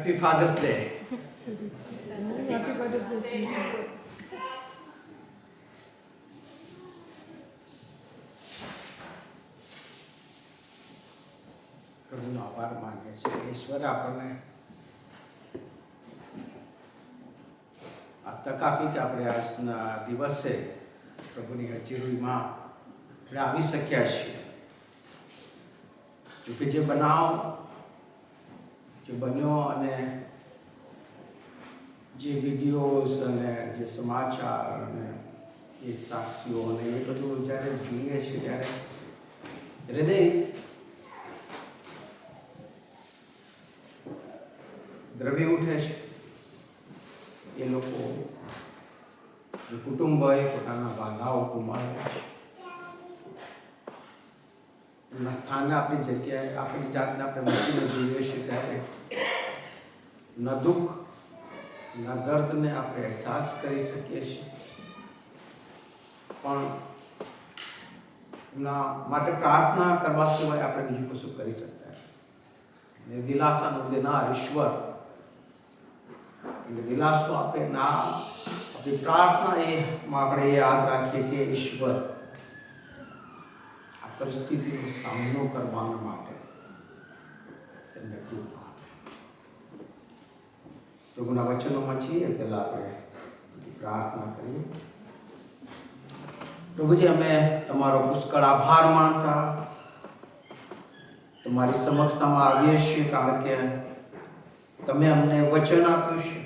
Happy Father's Day. Happy Father's Day to you. પ્રભુનો આભાર માનીએ છીએ કે ઈશ્વરે આપણને આ તક આપી કે આપણે આજના દિવસે પ્રભુની હજીરીમાં આપણે આવી શક્યા છીએ. જોકે જે બનાવ જે બન્યો અને જે વિડીયોઝ અને જે સમાચાર અને એ સાક્ષીઓ અને એ બધું જ્યારે જોઈએ છે ત્યારે હૃદય દ્રવી ઉઠે છે. એ લોકો જે કુટુંબ હોય પોતાના વાલાઓ ગુમાવે છે. એમના સ્થાને આપણી જગ્યાએ આપણી જાતને આપણે મૂકીને જોઈએ છીએ ત્યારે ન દુઃખ ન દર્દને આપણે અહેસાસ કરી શકીએ છીએ, પણ એમના માટે પ્રાર્થના કરવા સિવાય આપણે બીજું કશું કરી શકતા નથી. દિલાસાનું દેનાર ઈશ્વર દિલાસો આપે ના આપણી પ્રાર્થના એમાં આપણે એ યાદ રાખીએ કે ઈશ્વર આ પરિસ્થિતિનો સામનો કરવા માટે તેમને કૃપા આપે. પ્રભુના વચનોમાં છીએ પહેલા આપણે પ્રાર્થના કરીએ. પ્રભુજી, અમે તમારો પુષ્કળ આભાર માનતા તમારી સમક્ષતામાં આવીએ છીએ, કારણ કે તમે અમને વચન આપ્યું છે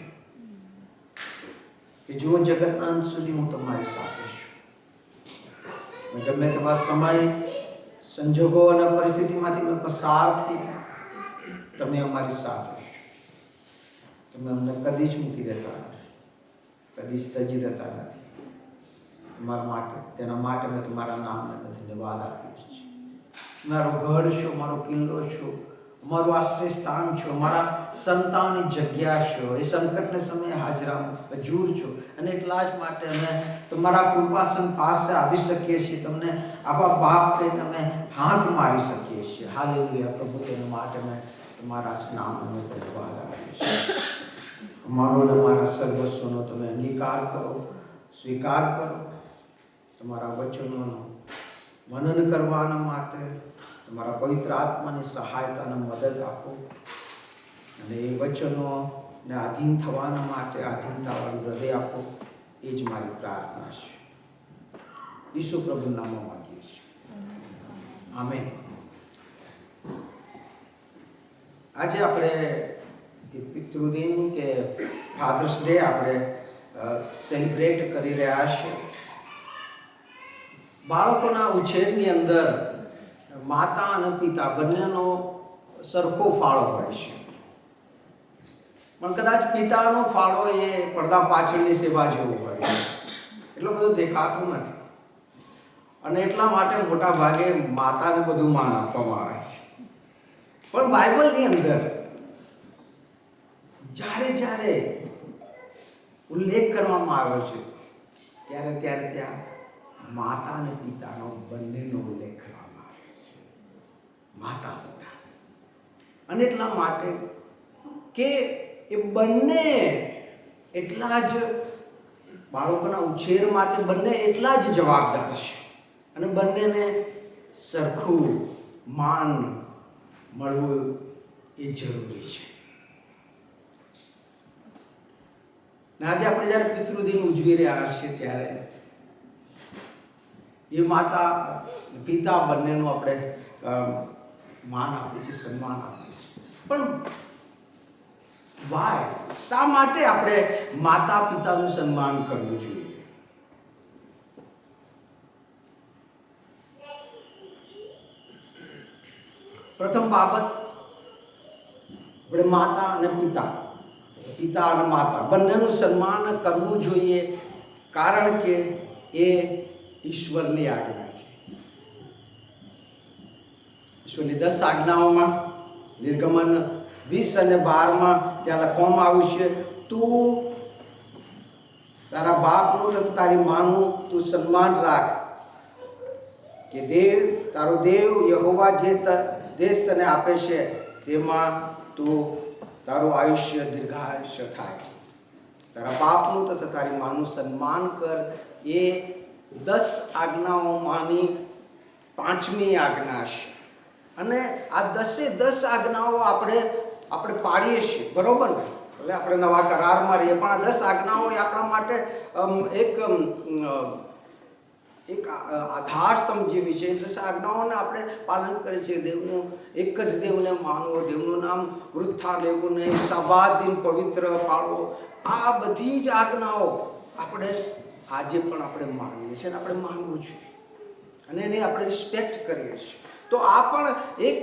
કે જો જગત અંત સુધી હું તમારી સાથે છું. ગમે તેવા સમય સંજોગો અને પરિસ્થિતિમાંથી પસાર થઈ તમે અમારી સાથે છો. તમે અમને કદી જ મૂકી દેતા નથી, કદી જ તજી દેતા નથી. તમારા માટે તેના માટે મેં તમારા નામને ધન્યવાદ આપ્યો છે. મારો ગઢ છો, મારો કિલ્લો છો, મારું આશ્રય સ્થાન છો, મારા સંતાનની જગ્યા છો, એ સંકટને સમયે હાજરા હજૂર છો. અને એટલા જ માટે અમે તમારા કૃપાસન પાસે આવી શકીએ છીએ, તમને આવા બાપ કહીને અમે હાથ મારી શકીએ છીએ. હાલેલુયા પ્રભુ, તેના માટે મેં તમારા નામને ધન્યવાદ આપ્યો છે. અમારો અને અમારા સર્વસ્વનો તમે અંગીકાર કરો, સ્વીકાર કરો. તમારા વચનોનો મનન કરવાના માટે તમારા પવિત્ર આત્માની સહાયતાને મદદ આપો, અને એ વચનોને આધીન થવાના માટે આધીનતાવાળું હૃદય આપો. એ જ મારી પ્રાર્થના છે. ઈસુ પ્રભુ નામમાં માંગીએ છીએ, આમેન. આજે આપણે પિતૃદિન કે ફાધર્સ ડે આપણે સેલિબ્રેટ કરી રહ્યા છીએ. બાળકોના ઉછેરની અંદર માતા અને પિતા બંનેનો સરખો ફાળો હોય છે, પણ કદાચ પિતાનો ફાળો એ પડદા પાછળની સેવા જેવો હોય છે, એટલો બધો દેખાતું નથી. અને એટલા માટે મોટા ભાગે માતાને બધું માન આપવામાં આવે છે. પણ બાઇબલની અંદર જ્યારે જ્યારે ઉલ્લેખ કરવામાં આવ્યો છે ત્યારે ત્યારે ત્યાં માતા અને પિતાનો બંનેનો ઉલ્લેખ કરવામાં આવે છે. માતા પિતા, અને એટલા માટે કે એ બંને એટલા જ બાળકોના ઉછેર માટે બંને એટલા જ જવાબદાર છે, અને બંનેને સરખું માન મળવું એ જરૂરી છે. આજે આપણે જ્યારે પિતૃદિન ઉજવી રહ્યા છીએ ત્યારે એ માતા પિતા બંનેનું આપણે માન આપીએ છીએ, સન્માન આપીએ છીએ. પણ વાય, શા માટે આપણે માતા પિતાનું સન્માન કરવું જોઈએ? પ્રથમ બાબત, આપણે માતા અને પિતા અને માતા બંનેનું સન્માન કરવું જોઈએ, કારણ કે એ ઈશ્વરની આજ્ઞા છે. ઈશ્વરની 10 આજ્ઞાઓમાં નિર્ગમન 20 અને 12માં ત્યાં લખવામાં આવ્યું છે, તું તારા બાપનું તો તારી માનું તું સન્માન રાખ, કે તારો દેવ યહોવા જે દેશ તને આપે છે તેમાં તું તારું આયુષ્ય દીર્ઘાયુષ્ય થાય. તારા બાપનું તથા તારી માનું સન્માન કર. એ 10 આજ્ઞાઓમાંની 5મી આજ્ઞા છે. અને આ 10 આજ્ઞાઓ આપણે પાડીએ છીએ, બરોબર ને? એટલે આપણે નવા કરારમાં રહીએ, પણ આ 10 આજ્ઞાઓ એ આપણા માટે એક આધાર સ્તંભ જેવી છે. 10 આજ્ઞાઓને આપણે પાલન કરીએ છીએ. દેવનું એક જ દેવને માનવો, દેવનું નામ વૃથા લેવું નહીં, સબાત દિન પવિત્ર પાળવો. આ બધી જ આજ્ઞાઓ આપણે આજે પણ આપણે માનીએ છીએ અને આપણે માનવું જોઈએ અને એની આપણે રિસ્પેક્ટ કરીએ છીએ. તો આ પણ એક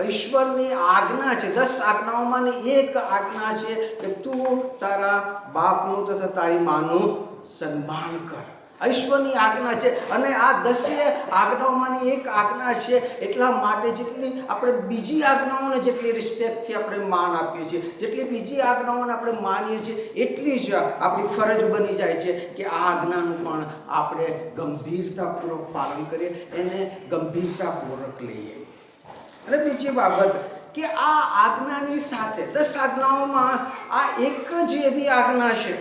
ઈશ્વરની આજ્ઞા છે. 10 આજ્ઞાઓમાંની એક આજ્ઞા છે કે તું તારા બાપનું તથા તારી માનું સન્માન કર. આ ઈશ્વરની આજ્ઞા છે. અને આ 10 આજ્ઞાઓમાંની એક આજ્ઞા છે. એટલા માટે જેટલી આપણે બીજી આજ્ઞાઓને જેટલી રિસ્પેક્ટથી આપણે માન આપીએ છીએ, જેટલી બીજી આજ્ઞાઓને આપણે માનીએ છીએ, એટલી જ આપણી ફરજ બની જાય છે કે આ આજ્ઞાનું પણ આપણે ગંભીરતાપૂર્વક પાલન કરીએ, એને ગંભીરતાપૂર્વક લઈએ. અને બીજી બાબત કે આ આજ્ઞાની સાથે 10 આજ્ઞાઓમાં આ એક જ એવી આજ્ઞા છે.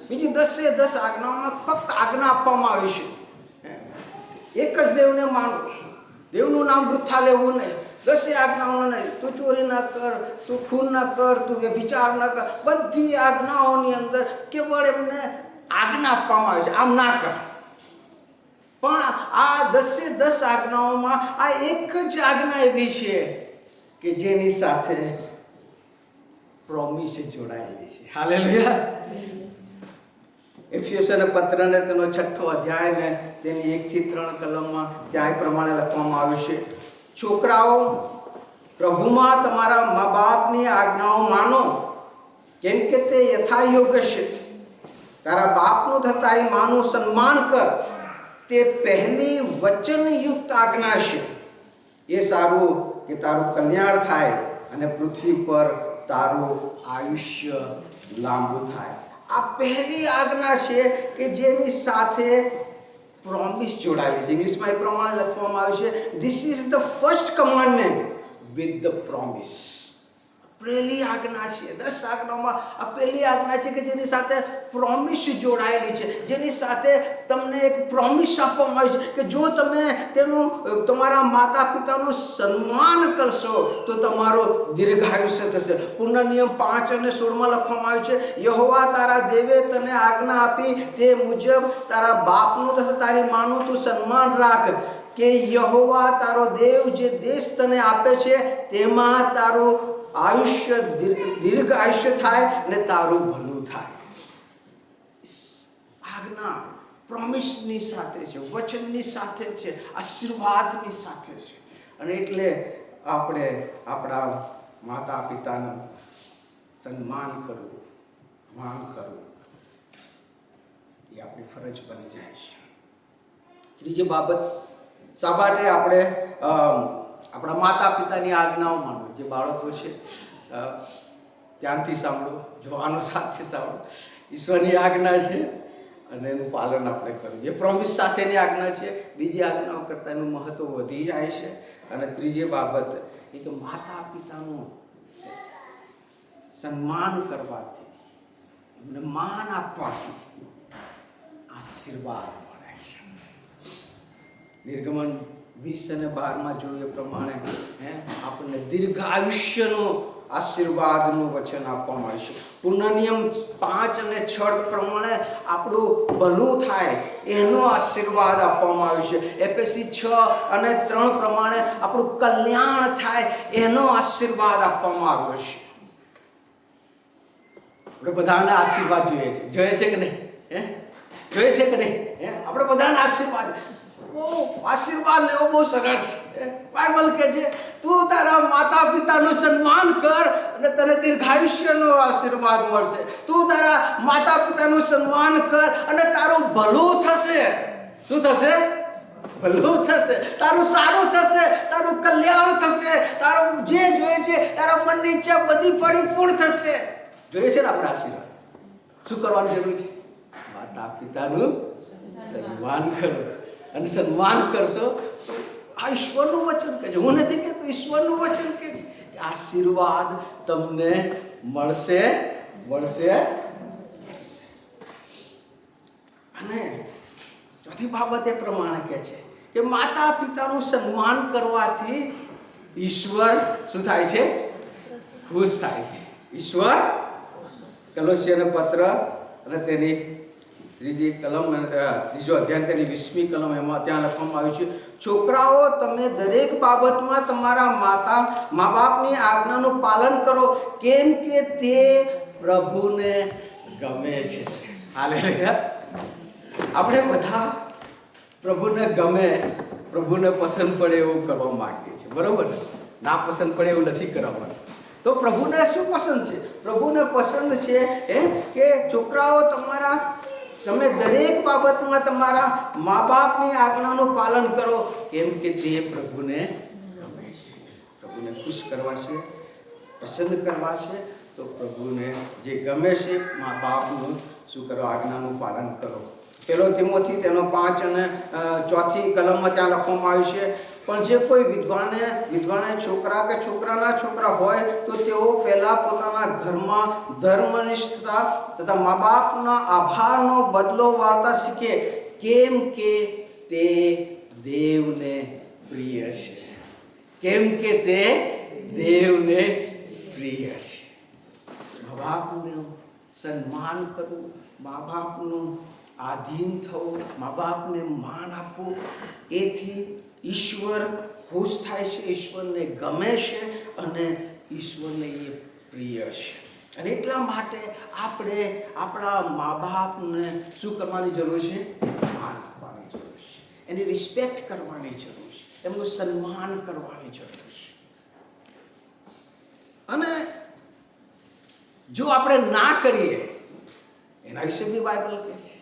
બીજી 10 આજ્ઞાઓમાં ફક્ત આજ્ઞા આપવામાં આવી છે. એક જ દેવને માનવું, દેવનું નામ વૃથા લેવું નહીં, 10 આજ્ઞાઓ નહીં. તું ચોરી ના કર, તું ખૂન ના કર, તું વ્યભિચાર ના કર. બધી આજ્ઞાઓની અંદર કેવળ એમને આજ્ઞા આપવામાં આવે છે, આમ ના કર. પણ આ 10 આજ્ઞાઓમાં આ એક જ આજ્ઞા એવી છે કે જેની સાથે પ્રોમિસ જોડાયેલી છે. હાલેલુયા. એફેસોના પત્રને તેનો 6ઠો અધ્યાય ને તેની 1 થી 3 કલમમાં ત્યાં પ્રમાણે લખવામાં આવ્યું છે, છોકરાઓ, પ્રભુમાં તમારા મા બાપની આજ્ઞાઓ માનો, કેમ કે તે યથાયોગ્ય છે. તારા બાપનું તથા તારી માનું સન્માન કર. તે પહેલી વચનયુક્ત આજ્ઞા છે. એ સારું કે તારું કલ્યાણ થાય અને પૃથ્વી પર તારું આયુષ્ય લાંબુ થાય. આ પહેલી આજ્ઞા છે કે જેની સાથે પ્રોમિસ જોડાયેલી છે. ઇંગ્લિશમાં એ પ્રમાણે લખવામાં આવ્યું છે, this is the first commandment with the promise. પહેલી આજ્ઞા છે. 10 આજ્ઞાઓમાં આ પહેલી આજ્ઞા છે કે જેની સાથે પ્રોમિસ જોડાયેલી છે, જેની સાથે તમને એક પ્રોમિસ આપવામાં આવી છે કે જો તમે તમારા માતા પિતાનું સન્માન કરશો તો તમારો દીર્ઘાયુષ્ય થશે. પુનર્નિયમ 5 અને 16માં લખવામાં આવ્યું છે, યહોવા તારા દેવે તને આજ્ઞા આપી તે મુજબ તારા બાપનું તથા તારી માનું તું સન્માન રાખ, કે યહોવા તારો દેવ જે દેશ તને આપે છે તેમાં તારું આયુષ્ય દીર્ઘ આયુષ્ય થાય ને તારું ભલું થાય. આજ્ઞા પ્રોમિસની સાથે છે, વચનની સાથે છે, આશીર્વાદની સાથે છે. અને એટલે આપણે આપણા માતા પિતાનું સન્માન કરવું, માન કરવું એ આપણી ફરજ બની જાય છે. ત્રીજી બાબત, શા માટે આપણે આપણા માતા પિતાની આજ્ઞાઓ માનો. જે બાળકો છે ધ્યાનથી સાંભળો, જોવાનું સાથે સાંભળો. ઈશ્વરની આજ્ઞા છે અને એનું પાલન આપણે કરવું. એ પ્રોમિસ સાથેની આજ્ઞા છે. બીજી આજ્ઞાઓ કરતાં એનું મહત્વ વધી જાય છે. અને ત્રીજી બાબત એ કે માતા પિતાનું સન્માન કરવાથી, એમને માન આપવાથી આશીર્વાદ મળે છે. નિર્ગમન 20 અને 12માં જોઈએ પ્રમાણે આપણને દીર્ઘાયુષ્યનો આશીર્વાદનું વચન આપવામાં આવ્યું છે. પુનર્નિયમ 5 અને 6 પ્રમાણે આપણું ભલું થાય એનો આશીર્વાદ આપવામાં આવ્યો છે. એફએસી 6 અને 3 પ્રમાણે આપણું કલ્યાણ થાય એનો આશીર્વાદ આપવામાં આવ્યો છે. આપણે બધાને આશીર્વાદ જોઈએ છે કે નહીં? જોઈએ છે કે નહીં? આપણે બધાને આશીર્વાદ લેવો બહુ સરળ છે. બાઇબલ કહે છે તું તારા માતા પિતાનું સન્માન કર અને તને દીર્ઘાયુષ્યનો આશીર્વાદ મળશે. તું તારા માતા પિતાનું સન્માન કર અને તારું ભલું થશે. શું થશે? ભલું થશે. તારું સારું થશે, તારું કલ્યાણ થશે, તારું જે જોઈએ છે તારા મનની ઈચ્છા બધી પરિપૂર્ણ થશે. જોઈએ છે ને આપણે આશીર્વાદ. શું કરવાની જરૂર છે? માતા પિતાનું સન્માન કરો. અને સન્માન કરશો આ ઈશ્વરનું વચન કહે છે. હું નથી કહેતો, ઈશ્વરનું વચન કહે છે કે આશીર્વાદ તમને મળશે મળશે. અને ચોથી બાબત એ પ્રમાણે કહે છે કે માતા પિતાનું સન્માન કરવાથી ઈશ્વર શું થાય છે? ખુશ થાય છે. ઈશ્વર કલોસ્યનો પત્ર અને તેની ત્રીજી કલમ ત્રીજો અધ્યાય તેની 20મી કલમ એમાં ત્યાં લખવામાં આવ્યું છે, છોકરાઓ તમે દરેક બાબતમાં તમારા મા બાપની આજ્ઞાનું પાલન કરો, કેમ કે તે પ્રભુને ગમે છે. હાલેલુયા. આપણે બધા પ્રભુને ગમે, પ્રભુને પસંદ પડે એવું કરવા માંગીએ છીએ, બરોબર? ના પસંદ પડે એવું નથી કરવા. તો પ્રભુને શું પસંદ છે? પ્રભુને પસંદ છે કે છોકરાઓ તમે દરેક બાબતમાં તમારા મા બાપની આજ્ઞાનું પાલન કરો, કેમ કે તે પ્રભુને ગમે છે. પ્રભુને ખુશ કરવા છે, પસંદ કરવા છે, તો પ્રભુને જે ગમે છે મા બાપનું શું કરો? આજ્ઞાનું પાલન કરો. 1 તિમોથી તેનો 5 અને 4મી કલમમાં ત્યાં લખવામાં આવ્યું છે, પણ જે કોઈ વિદ્વાને છોકરા કે છોકરાના છોકરા હોય તો તેઓ પહેલા પોતાના ઘરમાં ધર્મનિષ્ઠતા તથા મા બાપના આભારનો બદલો વાળતા શીખે, કેમ કે તે દેવને પ્રિય છે. કેમ કે તે દેવને પ્રિય છે. મા બાપનું સન્માન કરવું, મા બાપનું આધીન થવું, મા બાપને માન આપવું, એથી ઈશ્વર ખુશ થાય છે, ઈશ્વરને ગમે છે અને ઈશ્વરને એ પ્રિય છે. અને એટલા માટે આપણે આપણા મા બાપને શું કરવાની જરૂર છે? માન આપવાની જરૂર છે, એની રિસ્પેક્ટ કરવાની જરૂર છે, એમનું સન્માન કરવાની જરૂર છે. અને જો આપણે ના કરીએ, એના વિશે બી બાઇબલ કહે છે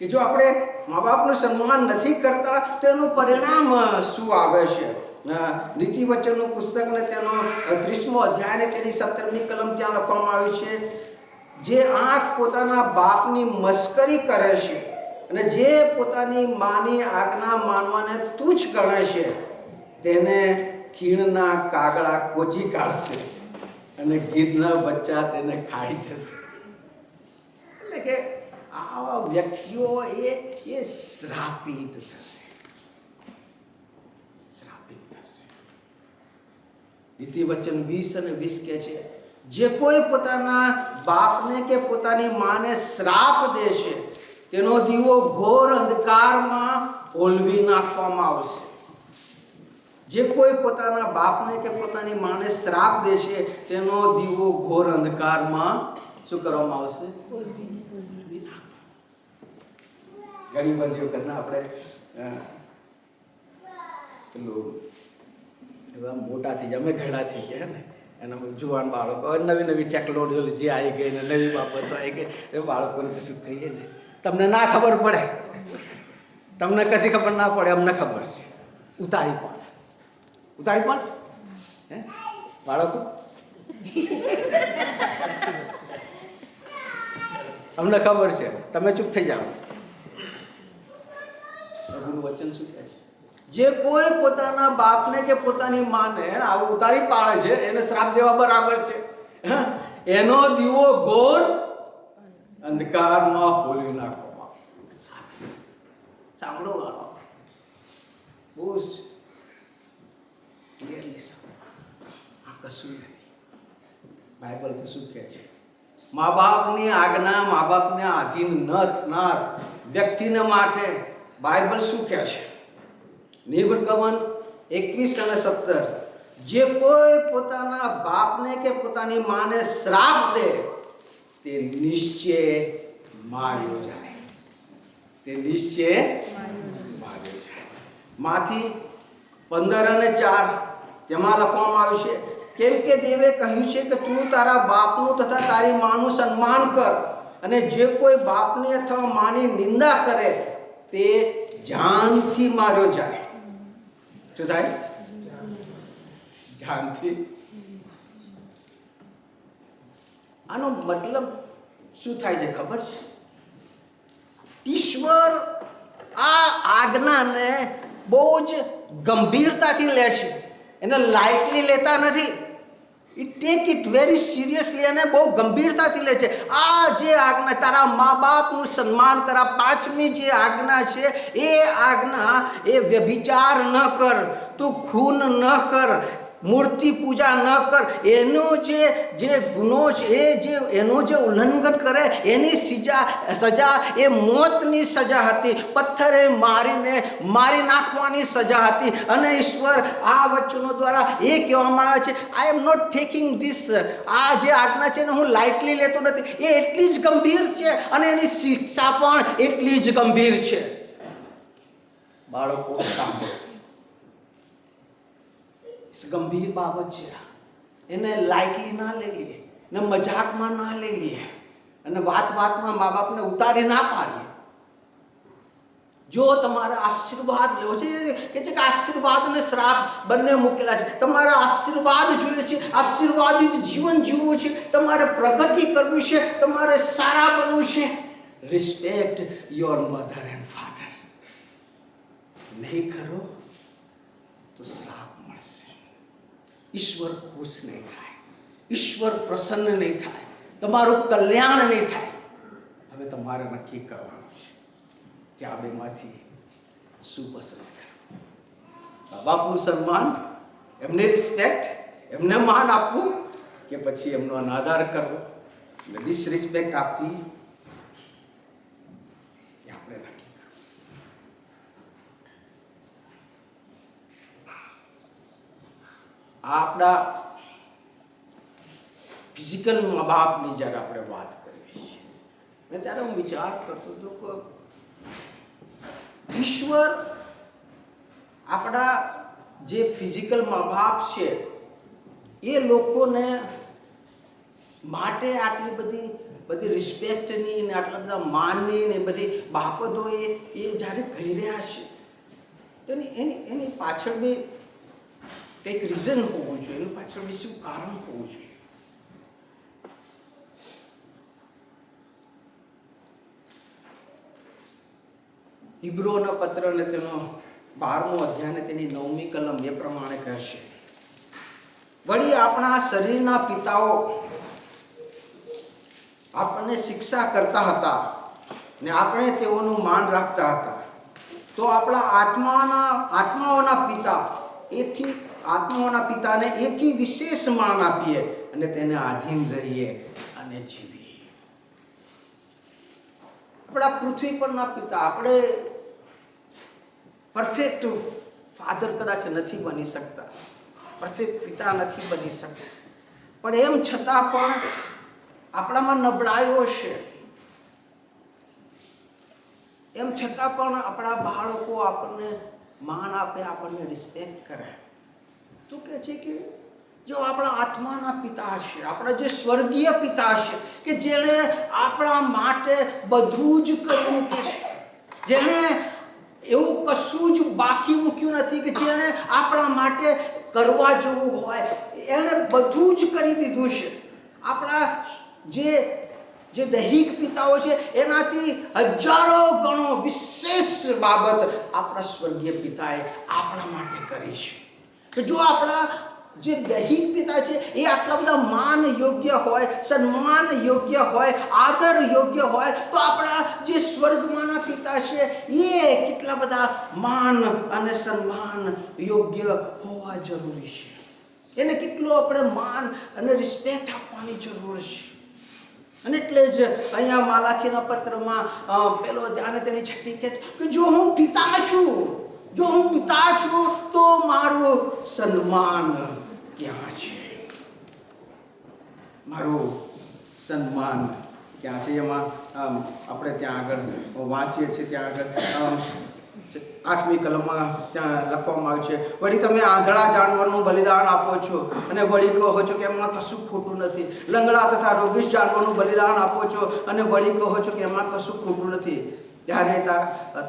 કે જો આપણે મા બાપનું સન્માન નથી કરતા તો એનું પરિણામ શું આવે છે? નીતિ વચનનું પુસ્તકને તેનો 30મો અધ્યાય અને તેની 17મી કલમ ત્યાં લખવામાં આવ્યું છે, જે આંખ પોતાના બાપની મસ્કરી કરે છે અને જે પોતાની માની આજ્ઞા માનવાને તુચ્છ ગણે છે, તેને ખીણના કાગડા કોચી કાઢશે અને ગીધના બચ્ચા તેને ખાઈ જશે. એટલે કે આવા વ્યક્તિઓ એ શ્રાપિત થશે. નીતિ વચન 20 અને 20 કહે છે, જે કોઈ પોતાના બાપને કે પોતાની માને શ્રાપ દેશે તેનો દીવો ઘોર અંધકારમાં ઓલવી નાખવામાં આવશે. જે કોઈ પોતાના બાપને કે પોતાની માને શ્રાપ દેશે તેનો દીવો ઘોર અંધકારમાં શું કરવામાં આવશે? ઘણી બધી વખત આપણે પેલું એવા મોટા થઈ જાય, અમે ઘડા થઈ ગયા ને, એના જુવાન બાળકો નવી ટેકનોલોજી આવી ગઈ ને નવી બાબતો આવી ગઈ, એ બાળકોને કશું કહીએ ને તમને ના ખબર પડે, તમને કશી ખબર ના પડે, અમને ખબર છે. ઉતારી પણ હે બાળકો અમને ખબર છે, તમે ચૂપ થઈ જાઓ. પ્રભુનું વચન શું કહે છે? જે કોઈ પોતાના બાપને કે પોતાની માને આવું ઉતારી પાડે છે એને શ્રાપ દેવા બરાબર છે. એનો દીવો ઘોર અંધકારમાં હોલી નાખવામાં આવશે. સાંભળો, બહુ ક્લિયરલી સાંભળો. આ કશું નથી. બાઇબલ તો શું કહે છે? મા બાપની આજ્ઞા, મા બાપને આધીન ન થનાર વ્યક્તિને માટે બાઇબલ શું કહે છે? નિર્ગમન 21 અને 17, જે કોઈ પોતાના બાપને કે પોતાની માને શ્રાપ દે તે નિશ્ચય માર્યો જાય. તે નિશ્ચય માર્યો જાય. માંથી 15 અને 4 તેમાં લખવામાં આવ્યું છે, કેમ કે દેવે કહ્યું છે કે તું તારા બાપનું તથા તારી માનું સન્માન કર, અને જે કોઈ બાપની અથવા માની નિંદા કરે તે જાનથી માર્યો જાય. શું થાય? જાનથી. આનો મતલબ શું થાય છે ખબર છે? ઈશ્વર આ આજ્ઞાને બહુ જ ગંભીરતાથી લે છે, એને લાઇટલી લેતા નથી. ટેક ઇટ વેરી સિરિયસલી અને બહુ ગંભીરતાથી લે છે. આ જે આજ્ઞા, તારા મા બાપનું સન્માન કર, 5મી જે આજ્ઞા છે એ આજ્ઞા, એ વ્યભિચાર ન કર, તું ખૂન ન કર, મૂર્તિ પૂજા ન કર, એનો જે ગુનો છે, એનું જે ઉલ્લંઘન કરે એની સજા એ મોતની સજા હતી. પથ્થરે મારી નાખવાની સજા હતી. અને ઈશ્વર આ વચનો દ્વારા એ કહેવામાં આવે છે, આઈ એમ નોટ ટેકિંગ ધીસ, આ જે આજ્ઞા છે ને હું લાઇટલી લેતો નથી. એ એટલી જ ગંભીર છે અને એની શિક્ષા પણ એટલી જ ગંભીર છે. બાળકો સાંભળો, ગંભીર બાબત છે. એને લાઇટલી ના લઈ લઈએ, ને મજાકમાં ના લઈ લઈએ, અને વાતમાં મા બાપને ઉતારી ના પાડીએ. જો તમારે આશીર્વાદ લેવો છે, કે છે કે આશીર્વાદ અને શ્રાપ બંને મૂકેલા છે. તમારે આશીર્વાદ જોઈએ છે, આશીર્વાદિત જીવન જીવવું છે, તમારે પ્રગતિ કરવી છે, તમારે સારા બનવું છે. Respect your mother and father. નહીં કરો તો શ્રાપ મળશે. ઈશ્વર ખુશ નહીં થાય, ઈશ્વર પ્રસન્ન નહીં થાય, તમારું કલ્યાણ નહીં થાય. હવે તમારે નક્કી કરવાનું છે કે આ બેમાંથી શું પસંદ કરવું. મા બાપનું સન્માન, એમને રિસ્પેક્ટ, એમને માન આપવું, કે પછી એમનો અનાદર કરવો, ડિસરિસ્પેક્ટ આપવી, એ આપણે નક્કી કરવું. આપણા ફિઝિકલ મા બાપની જ્યારે આપણે વાત કરીએ છીએ, ત્યારે હું વિચાર કરતો હતો કે ઈશ્વર આપણા જે ફિઝિકલ મા બાપ છે એ લોકોને માટે આટલી બધી રિસ્પેક્ટની ને આટલા બધા માનની ને બધી બાબતો એ જ્યારે કહી રહ્યા છે, તો એની પાછળ બી કંઈક રીઝન હોવું જોઈએ, એની પાછળ બી શું કારણ હોવું જોઈએ. હિબ્રુઓના પત્ર અને તેનો 12મો અધ્યાય અને તેની 9મી કલમ એ પ્રમાણે કહેશે, વળી આપણા શરીરના પિતાઓ આપણને શિક્ષા કરતા હતા ને આપણે તેઓનું માન રાખતા હતા, તો આપણા આત્માઓના પિતાને એથી વિશેષ માન આપીએ અને તેને આધીન રહીએ અને જીવીએ. આપણા પૃથ્વી પરના પિતા, આપણે પરફેક્ટ ફાધર કદાચ નથી બની શકતા, પરફેક્ટ પિતા નથી બની શકતા, પણ એમ છતાં પણ આપણામાં નબળાઈઓ છે. એમ છતાં પણ આપણા બાળકો આપણને માન આપે, આપણને રિસ્પેક્ટ કરે. તો કહે છે કે જો આપણા આત્માના પિતા છે, આપણા જે સ્વર્ગીય પિતા છે, કે જેણે આપણા માટે બધું જ કરી મૂક્યું છે, જેણે એવું કશું જ બાકી મૂક્યું નથી, કે જેણે આપણા માટે કરવા જેવું હોય એણે બધું જ કરી દીધું છે. આપણા જે દૈહિક પિતાઓ છે એનાથી હજારો ગણો વિશેષ બાબત આપણા સ્વર્ગીય પિતાએ આપણા માટે કરી છે. તો જો આપણા જે દૈહિક પિતા છે એ આટલા બધા માન યોગ્ય હોય, સન્માન યોગ્ય હોય, આદર યોગ્ય હોય, તો આપણા જે સ્વર્ગમાંના પિતા છે એ કેટલા બધા માન અને સન્માન યોગ્ય હોવા જરૂરી છે. એને કેટલો આપણે માન અને રિસ્પેક્ટ આપવાની જરૂર છે. અને એટલે જ અહીંયા માલાખીના પત્રમાં પેલો ધ્યાન તેની 6ઠ્ઠી કહે છે કે જો હું પિતા છું તો મારું સન્માન ક્યાં છે? મારું સન્માન ક્યાં છે? એમાં આપણે ત્યાં આગળ વાંચીએ છીએ, ત્યાં આગળ 8મી કલમમાં ત્યાં લખવામાં આવ્યું છે, વળી તમે આંધળા જાનવરનું બલિદાન આપો છો અને વળી કહો છો કે એમાં કશું ખોટું નથી. લંગડા તથા રોગીશ જાનવરનું બલિદાન આપો છો અને વળી કહો છો કે એમાં કશું ખોટું નથી. ત્યારે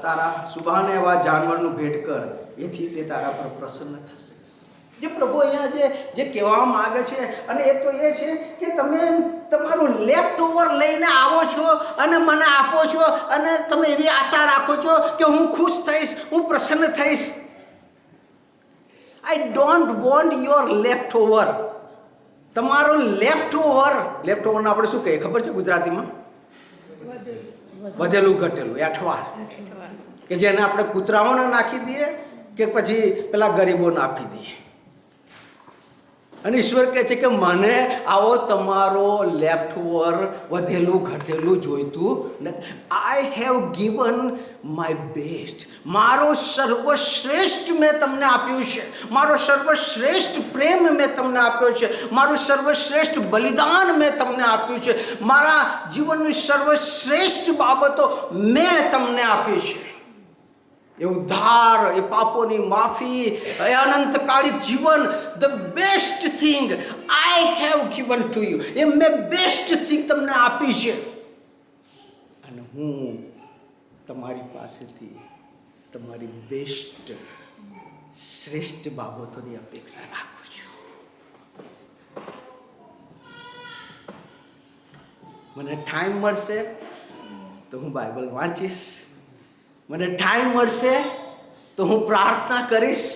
તારા સુભાને એવા જાનવરનું ભેટ કર, એથી તે તારા પર પ્રસન્ન થશે. જે પ્રભુ અહીંયા જે કહેવા માંગે છે, અને એ તો એ છે કે તમે તમારું લેફ્ટ ઓવર લઈને આવો છો અને મને આપો છો, અને તમે એવી આશા રાખો છો કે હું ખુશ થઈશ, હું પ્રસન્ન થઈશ. I don't want your left over. તમારો લેફ્ટ ઓવરને આપણે શું કહીએ ખબર છે ગુજરાતીમાં? વધેલું ઘટેલું, એઠવા, કે જેને આપણે કૂતરાઓને નાખી દઈએ કે પછી પેલા ગરીબોને આપી દઈએ. અને ઈશ્વર કહે છે કે મને આવો તમારો લેફ્ટ ઓવર વધેલું ઘટેલું જોઈતું નથી. આઈ હેવ ગિવન માય બેસ્ટ. મારો સર્વશ્રેષ્ઠ મેં તમને આપ્યું છે. મારો સર્વશ્રેષ્ઠ પ્રેમ મેં તમને આપ્યો છે. મારું સર્વશ્રેષ્ઠ બલિદાન મેં તમને આપ્યું છે. મારા જીવનની સર્વશ્રેષ્ઠ બાબતો મેં તમને આપી છે. એ ઉદ્ધાર, એ પાપોની માફી, એ અનંતકાળી જીવન, the best thing I have given to you. એ મેં બેસ્ટ થિંગ તમને આપી છે. અને હું તમારી પાસેથી તમારી બેસ્ટ શ્રેષ્ઠ બાબતોની અપેક્ષા રાખું છું. મને ટાઈમ મળશે તો હું બાઇબલ વાંચીશ. મને ટાઈમ મળશે તો હું પ્રાર્થના કરીશ.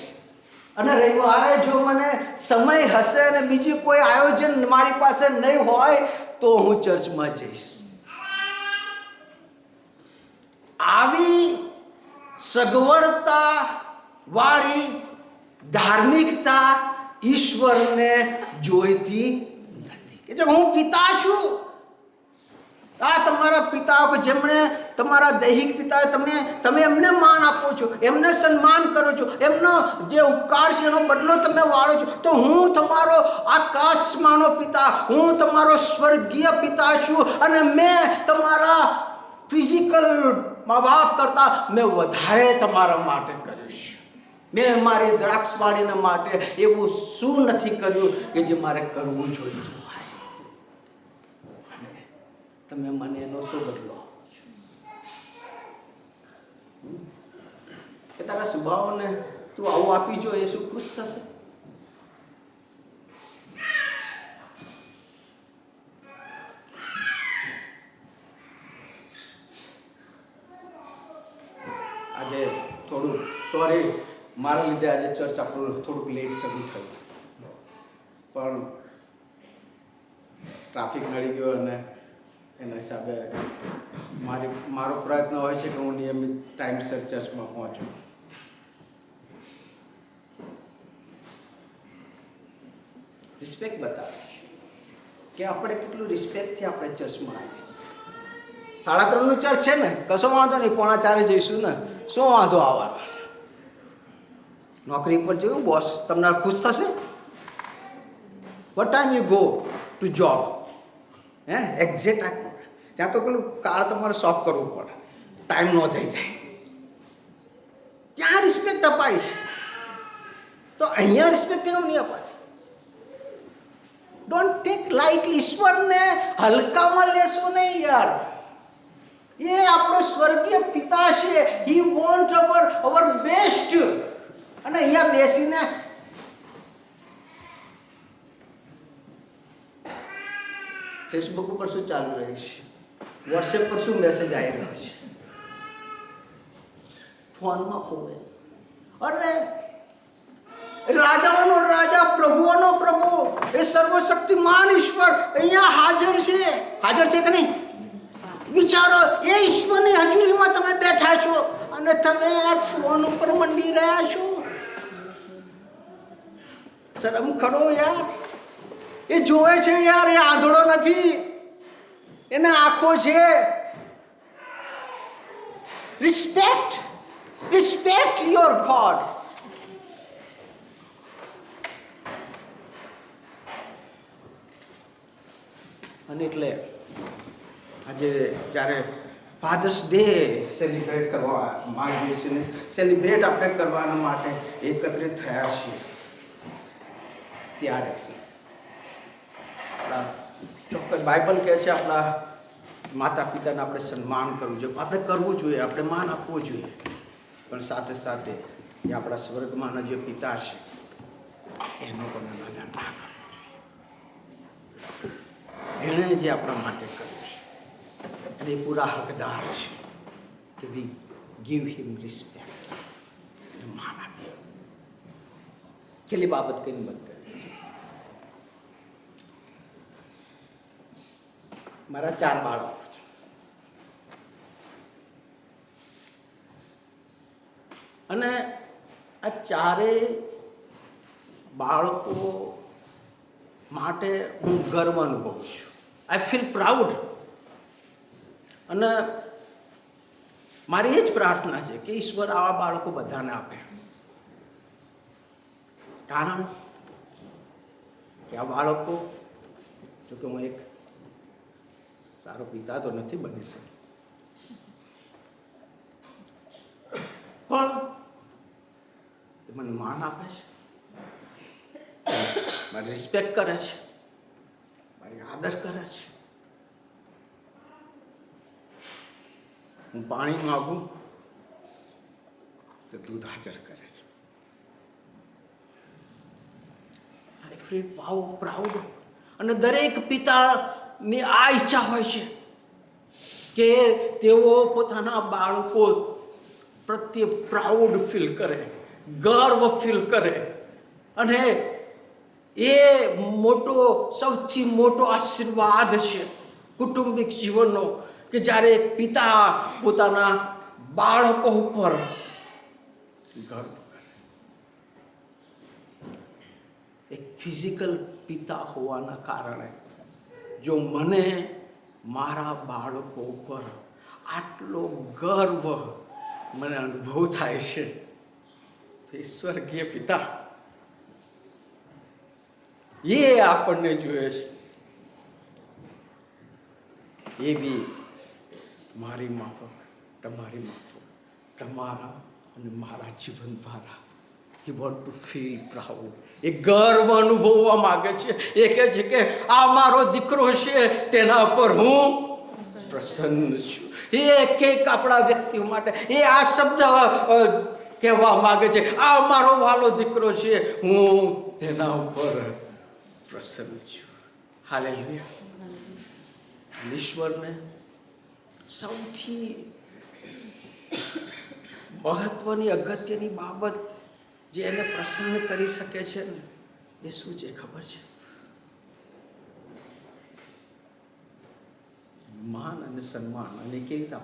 અને રવિવારે જો મને સમય હશે અને બીજી કોઈ આયોજન મારી પાસે નહીં હોય તો હું ચર્ચમાં જઈશ. આવી સગવડતા વાળી ધાર્મિકતા ઈશ્વરને જોઈતી નથી. કે જો હું પિતા છું, આ તમારા પિતાઓ કે જેમણે તમારા દૈહિક પિતા, તમે એમને માન આપો છો, એમને સન્માન કરો છો, એમનો જે ઉપકાર છે એનો બદલો તમે વાળો છો. તો હું તમારો આકાશમાંનો પિતા, હું તમારો સ્વર્ગીય પિતા છું. અને મેં તમારા ફિઝિકલ મા બાપ કરતાં મેં વધારે તમારા માટે કર્યું છે. મેં મારી દ્રાક્ષવાળીના માટે એવું શું નથી કર્યું કે જે મારે કરવું જોઈતું. તમે મને એનો શું બદલો છો? કે તારા સ્વભાવને તું આવું આપી જો, એ શું ખુશ થશે? આજે થોડું સોરી, મારા લીધે આજે ચર્ચ આપણું થોડુંક લેટ શરૂ થયું, પણ ટ્રાફિક નડી ગયો અને એના હિસાબે મારો પ્રયત્ન હોય છે કે હું નિયમિત ટાઈમસર ચર્ચમાં પહોંચું. રિસ્પેક્ટ બતાવીશ કે આપણે કેટલું રિસ્પેક્ટથી આપણે ચર્ચમાં આવીએ છીએ. 3:30નું ચર્ચ છે ને, કશો વાંધો નહીં, 3:45 જઈશું ને, શું વાંધો આવવાનો? નોકરી પર જવું, બોસ તમને ખુશ થશે? What time you go to job? Exact ત્યાં તો પેલું કાર્ડ તમારે સોફ કરવું પડે, ટાઈમ ન થઈ જાય. ત્યાં રિસ્પેક્ટ અપાય છે, તો અહીંયા રિસ્પેક્ટ કેમ નહીં અપાય? Don't take lightly. ઈશ્વરને હલકામાં લેશો નહીં યાર. એ આપણો સ્વર્ગીય પિતા છે. હી વોન્ટ અવર બેસ્ટ. અને અહીંયા બેસીને ફેસબુક ઉપર શું ચાલુ રહ્યું છે, વોટ્સએપ પર શું મેસેજ આવી રહ્યો છે, ફોનમાં ખોવાય. અને રાજાઓનો રાજા, પ્રભુઓનો પ્રભુ, એ સર્વશક્તિમાન ઈશ્વર અહીંયા હાજર છે. હાજર છે કે નહીં? વિચારો, એ ઈશ્વરની હજુરીમાં તમે બેઠા છો અને તમે યાર ફોન ઉપર મંડી રહ્યા છો. શરમ કરો યાર. એ જોવે છે યાર, એ આંધળો નથી, એને આંખો છે. Respect your God. અને એટલે આજે જ્યારે ફાધર્સ ડે સેલિબ્રેટ કરવા માંગીએ છીએ, સેલિબ્રેટ આપણે કરવાના માટે એકત્રિત થયા છીએ, ત્યારે ચોક્કસ બાઇબલ કહે છે આપણા માતા પિતાને આપણે સન્માન કરવું જોઈએ, આપણે કરવું જોઈએ, આપણે માન આપવું જોઈએ. પણ સાથે સાથે એ આપણા સ્વર્ગમાંના જે પિતા છે એનો પણ અનાદર ના કરવો જોઈએ. એણે જે આપણા માટે કર્યું છે અને એ પૂરા હકદાર છે કે વી ગીવ હિમ રિસ્પેક્ટ, એને માન આપીએ. છેલ્લી બાબત કઈ બંધ કરીશ. મારા 4 બાળકો છે. અને આ 4 બાળકો માટે હું ગર્વ અનુભવું છું. I feel proud. અને મારી એ જ પ્રાર્થના છે કે ઈશ્વર આવા બાળકો બધાને આપે. કારણ કે આ બાળકો, જોકે હું એક સારો પિતા તો નથી બની શકી, પણ મને માન આપે છે, મારી રિસ્પેક્ટ કરે છે, મારી આદર કરે છે. હું પાણી માગું તો દૂધ હાજર કરે છે. I feel proud. અને દરેક પિતાની આ ઈચ્છા હોય છે કે તેઓ પોતાના બાળકો પ્રત્યે પ્રાઉડ ફીલ કરે, ગર્વ ફીલ કરે. અને એ સૌથી મોટો આશીર્વાદ છે કુટુંબિક જીવનનો, કે જ્યારે પિતા પોતાના બાળકો ઉપર ગર્વ કરે. એક ફિઝિકલ પિતા હોવાના કારણે જો મને મારા બાળકો ઉપર આટલો ગર્વ મને અનુભવ થાય છે, તો એ સ્વર્ગીય પિતા એ આપણને જોઈએ છે. એ બી મારી માફક, તમારી માફક, તમારા અને મારા જીવન દ્વારા he want to feel proud. એ ગર્વ અનુભવવા માગે છે. એ કહે છે કે આ મારો દીકરો છે, તેના પર હું પ્રસન્ન છું. એ એક આપણા વ્યક્તિઓ માટે એ આ શબ્દ કહેવા માગે છે, આ મારો વાલો દીકરો છે, હું તેના ઉપર પ્રસન્ન છું. હાલેલુયા. ઈશ્વરને સૌથી મહત્વની અગત્યની બાબત જે એને પ્રસન્ન કરી શકે છે ને, એ શું છે ખબર છે? માન અને સન્માન. અને કેવી રીતે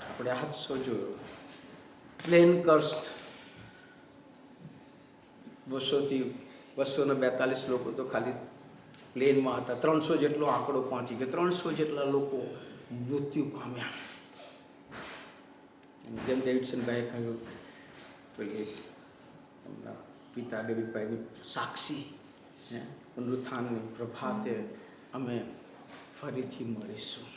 આપણે હાદસો જોયો, પ્લેન કર્સ્ટ. 242 લોકો તો ખાલી પ્લેનમાં હતા. 300 જેટલો આંકડો પહોંચી ગયો. 300 જેટલા લોકો મૃત્યુ પામ્યા. જેમ ડેવિડસનભાઈએ કહ્યું, પેલી એમના પિતા ડેવિડભાઈની સાક્ષી, પુનરુત્થાનની પ્રભાતે અમે ફરીથી મળીશું.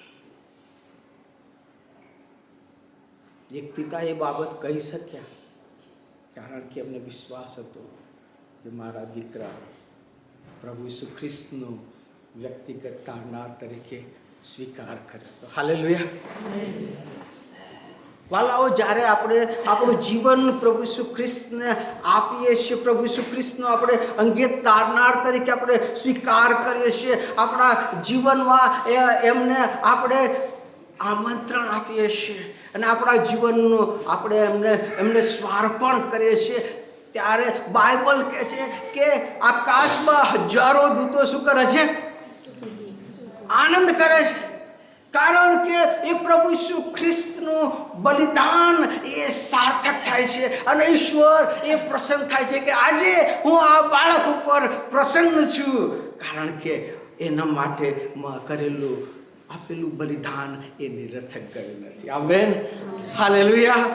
એક પિતા એ બાબત કહી શક્યા કારણ કે એમને વિશ્વાસ હતો કે મારા દીકરા પ્રભુ ઈસુ ખ્રિસ્તનો વ્યક્તિગત તારનાર તરીકે સ્વીકાર કરે. તો હાલેલુયા. વાલાઓ, જ્યારે આપણે આપણું જીવન પ્રભુ ઈસુ ખ્રિસ્તને આપીએ છીએ, પ્રભુ ઈસુ ખ્રિસ્તનો આપણે અંગે તારનાર તરીકે આપણે સ્વીકાર કરીએ છીએ, આપણા જીવનમાં એમને આપણે આમંત્રણ આપીએ છીએ અને આપણા જીવનનું આપણે એમને સ્વાર્પણ કરીએ છીએ, ત્યારે બાઇબલ કહે છે કે આકાશમાં હજારો દૂતો શું કરે છે? આનંદ કરે છે. કારણ કે એ પ્રભુ ઈસુ ખ્રિસ્તનું બલિદાન એ સાર્થક થાય છે અને ઈશ્વર એ પ્રસન્ન થાય છે કે આજે હું આ બાળક ઉપર પ્રસન્ન છું, કારણ કે એના માટે આપેલું બલિદાન એ નિરર્થક ગયું નથી. Amen. Hallelujah.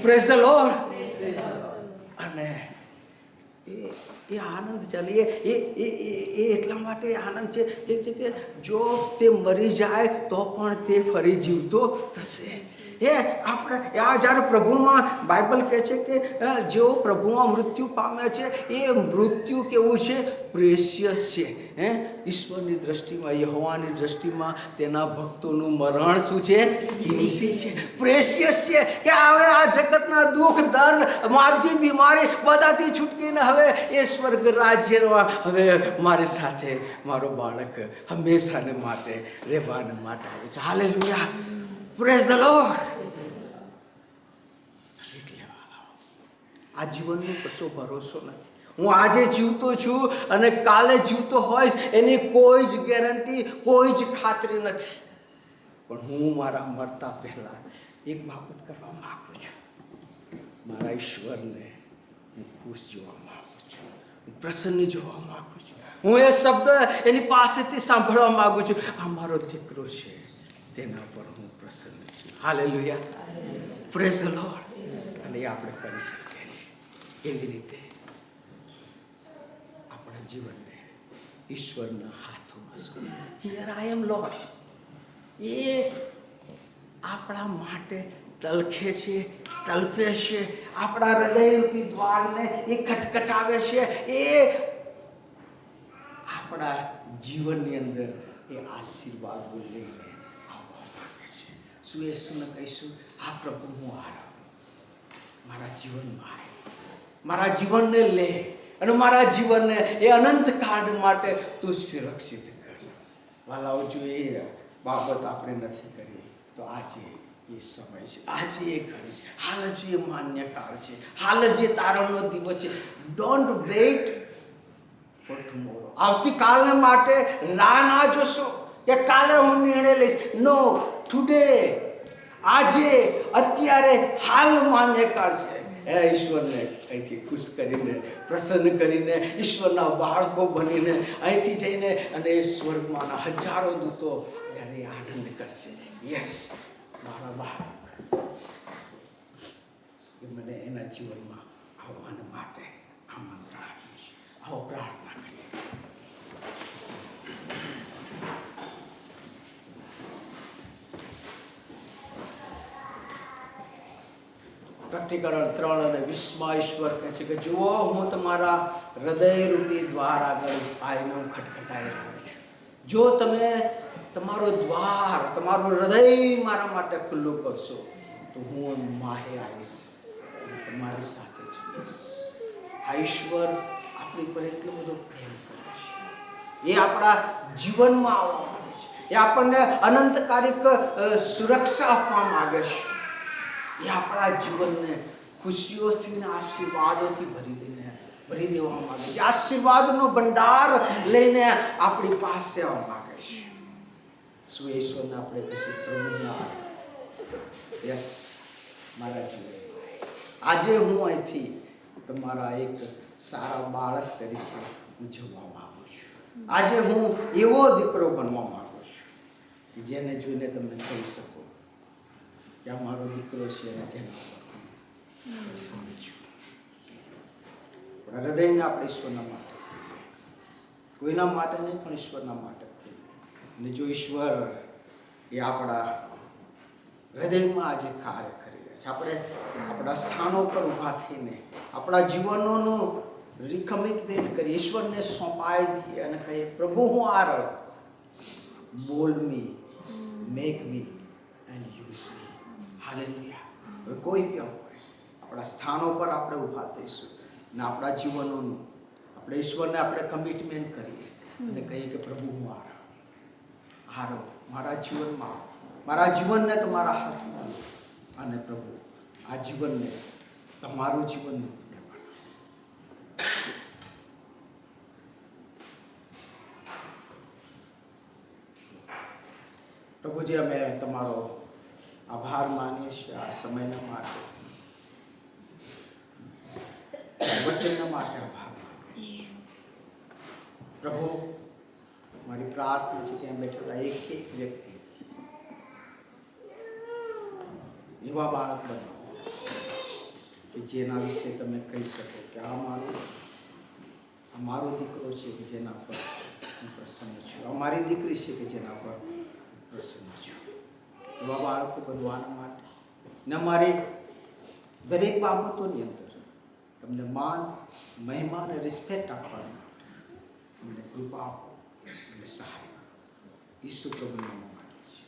Praise the lord. અને એ આનંદ ચાલે એ એટલા માટે આનંદ છે કે જો તે મરી જાય તો પણ તે ફરી જીવતો થશે. આપણે જ્યારે પ્રભુમાં બાઇબલ કહે છે કે જેઓ પ્રભુમાં મૃત્યુ પામ્યા છે એ મૃત્યુ કેવું છે? પ્રેશિયસ છે. ઈશ્વરની દ્રષ્ટિમાં, યહોવાની દ્રષ્ટિમાં તેના ભક્તોનું મરણ શું છે? કિંમતી છે, પ્રેશિયસ છે. કે હવે આ જગતના દુઃખ, દર્દ, માંદગી, બીમારી બધાથી છૂટકીને હવે એ સ્વર્ગ રાજ્યમાં હવે મારી સાથે મારો બાળક હંમેશાને માટે રહેવાને માટે આવે છે. હાલેલુયા. Praise the lord. એટલે આ જીવનનો કશો ભરોસો નથી. હું આજે જીવતો છું અને કાલે જીવતો હોઈશ એની કોઈ જ ગેરંટી, કોઈ જ ખાતરી નથી. પણ હું મારા મરતા પહેલા એક બાબત કરવા માંગુ છું. મારા ઈશ્વરને હું ખુશ જોવા માંગુ છું, હું પ્રસન્ન જોવા માંગુ છું. હું એ શબ્દ એની પાસેથી સાંભળવા માંગુ છું. આ મારો દીકરો છે, તેના પર હું પ્રસન્ન છું. Hallelujah, praise the lord. અને એ આપણે કરી શકીએ છીએ. એવી રીતે આપણા જીવનને ઈશ્વરના હાથોમાં સોંપીએ. Here I M lost. એ આપણા માટે તલખે છે, તલપે છે, આપણા હૃદયરૂપી દ્વારને એ ખટખટાવે છે. એ આપણા જીવનની અંદર એ આશીર્વાદો લઈને આવવા માંગે છે. શું યેસુને કહીશું, આ પ્રભુ હું આવ્યો, મારા જીવનમાં આવ્યો, મારા જીવનને લે અને મારા જીવનને એ અનંત કાળ માટે તું સુરક્ષિત કર. વાલાઓ, જો એ બાબત આપણે નથી કરી તો આજે એ સમય છે, આજે એ ઘડી છે, હાલ જ એ માન્ય કાળ છે, હાલ જ એ તારણનો દિવસ છે. Don't wait for tomorrow. આવતીકાલને માટે રાહ ના જોશો કે કાલે હું નિર્ણય લઈશ. નો, ટુડે, આજે, અત્યારે, હાલ માન્ય કાળ છે. એ ઈશ્વરને અહીંથી ખુશ કરીને, પ્રસન્ન કરીને, ઈશ્વરના બાળકો બનીને અહીંથી જઈને અને સ્વર્ગમાંના હજારો દૂતો ત્યારે આનંદ કરશે. યસ, મારા બાળક, એ મને એના જીવનમાં આવવાના માટે આમંત્રણ આપ્યું છે. આવો પ્રાર્થના કરીએ. પ્રકટીકરણ 3 અને 20 ઈશ્વર કહે છે કે જુઓ, હું તમારા હૃદયરૂપી દ્વાર આગળ આવીને હું ખટખટાઈ રહ્યો છું. જો તમે તમારો દ્વાર, તમારું હૃદય મારા માટે ખુલ્લું કરશો તો હું માહે આવીશ અને તમારી સાથે જઈશ. આ ઈશ્વર આપણી પર એટલો બધો પ્રેમ કરે છે. એ આપણા જીવનમાં આવવા માંગે છે. એ આપણને અનંતકાલિક સુરક્ષા આપવા માંગે છે. એ આપણા જીવનને ખુશીઓથી અને આશીર્વાદોથી ભરી દેવા માંગે છે. આશીર્વાદનો ભંડાર લઈને આપણી પાસે આવવા માંગે છે. શું ઈશ્વરને આપણે કશું પ્રભુના, યસ, મારા જીવનમાં આજે હું અહીંથી તમારા એક સારા બાળક તરીકે હું જોવા માંગુ છું. આજે હું એવો દીકરો બનવા માંગુ છું કે જેને જોઈને તમે કહી શકો કે આ મારો દીકરો છે અને જેના પર સમજું. હૃદયને આપણે ઈશ્વરના માટે, કોઈના માટે નહીં પણ ઈશ્વરના માટે. અને જો ઈશ્વર એ આપણા હૃદયમાં આજે કાર્ય કરી રહ્યા છે, આપણે આપણા સ્થાનો પર ઊભા થઈને આપણા જીવનોનું રિકમિટમેન્ટ કરી ઈશ્વરને સોંપાઈ દઈએ અને કહીએ, પ્રભુ હું આ રહ્યો, mould me, make me and use me. Hallelujah. હવે કોઈ પણ હોય, આપણા સ્થાનો પર આપણે ઊભા થઈશું અને આપણા જીવનોનું આપણે ઈશ્વરને આપણે કમિટમેન્ટ કરીએ અને કહીએ કે પ્રભુ હું આ રહ્યો, મારા જીવનમાં, મારા જીવનને તમારા હાથમાં લો અને પ્રભુ આ જીવનને તમારું જીવન તમે બનાવો. પ્રભુજી, અમે તમારો આભાર માનીએ છીએ આ સમયના માટે, વચનના માટે આભાર માનીએ છીએ. પ્રભુ, મારી પ્રાર્થના છે કે અહીં બેઠેલા એક એક વ્યક્તિ એવા બાળક બનાવો કે જેના વિશે તમે કહી શકો કે આ મારો દીકરો છે કે જેના પર હું પ્રસન્ન છું, આ મારી દીકરી છે કે જેના પર પ્રસન્ન છું. એવા બાળકો બનવાના માટે ને અમારી દરેક બાબતોની અંદર તમને માન, મહિમા અને રિસ્પેક્ટ આપવા માટે અમને કૃપા આપો અને સહાય કરો. ઈસુ પ્રભુના નામમાં માંગીએ છીએ.